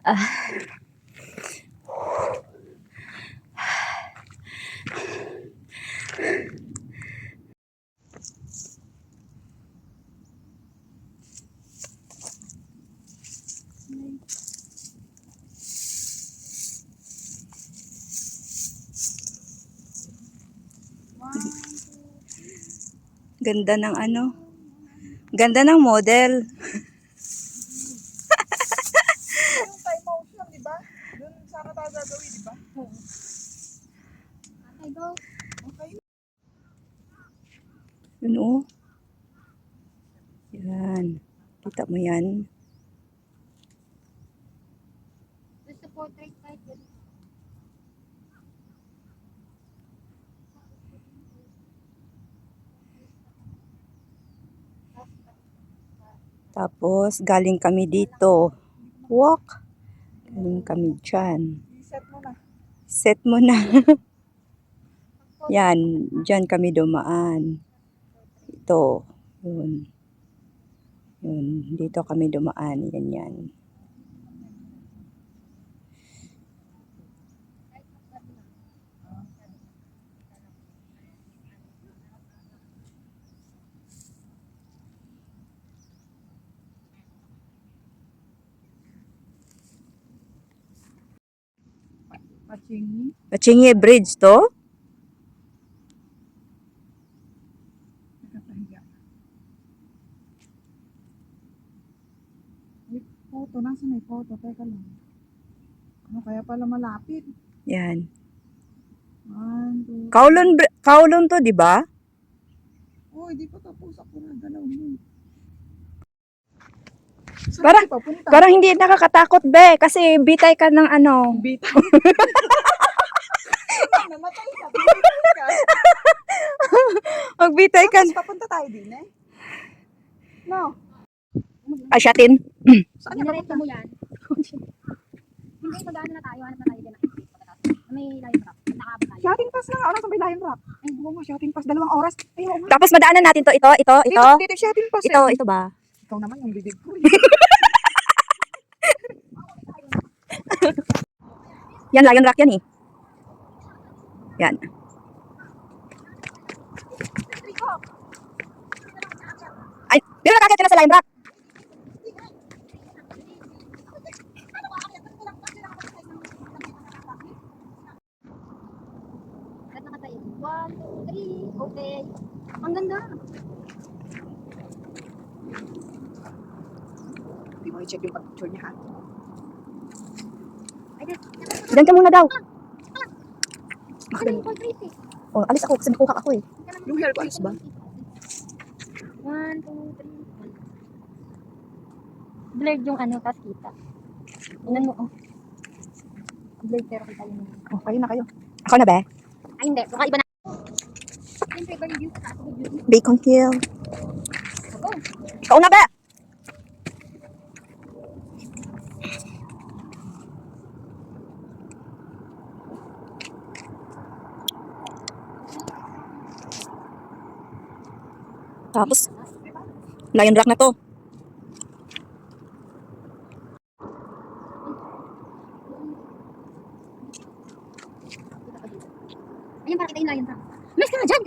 Ah, ganda ng ano. Ganda ng model. Yung time mouse lang, di ba? Doon sana tayo gagawin, di ba? Okay, go. Okay. Yun oh. Yan. Kita mo yan. Gusto portrait kahit yun. Tapos, galing kami dito. Walk. Galing kami dyan. I-set mo na. Set mo na. Yan. Dyan kami dumaan. Ito. Yun. Yun. Dito kami dumaan. Yan yan. Machingi. Machingi Bridge to? Nakakahiya. May photo. Nasa may photo? Teka lang. Ano kaya pala malapit? Yan. 1, 2. Kowloon to, di ba? Uy, di pa tapos ako na. Galaw mo. Saan Parang- tayo papunta? Parang hindi nakakatakot, be. Kasi bitay ka ng ano. Bitay. Namatay ka. Bitay ka. Magbitay ka. Tapos papunta tayo din eh. No. Ay, shatin. Saan na Dinaretso papunta? mo yan. Hindi, mag-ano na tayo. Hanap na tayo din. May live rock. Nakabot tayo. Shouting pass na nga. Ano sa may Lion Rock? Ay, buo mo. Shouting pass. 2 oras. Ay, oo nga. Tapos madaanan natin to. Ito. Dito shouting pass. Ito ba? Ikaw naman yung bibig ko. Yan, Lion Rock yan eh. Yan. Ay, pero nakakit ka na sa Lion Rock. At nakatayo. 1, 2, 3. Okay. Ang ganda. Hindi mo i-check yung picture niya ha. Diyan ka muna daw. Ano yung portrait eh? Oh, alis ako kasi nakuha ako eh. Yung hair ko, ayos ba? 1, 2, 3. Blurred yung ano, tas kita. Tingnan mo, oh. Blurred pero kita yung... Oh, kayo na kayo. Ako na ba? Ay, hindi. Baka iba na. Siyempre, iba yung view sa taas. Bacon Hill. Go. Ikaw na ba? Tapos, Lion Rock na to. Ayun, para kita yung lion rock. Mas ka nga dyan!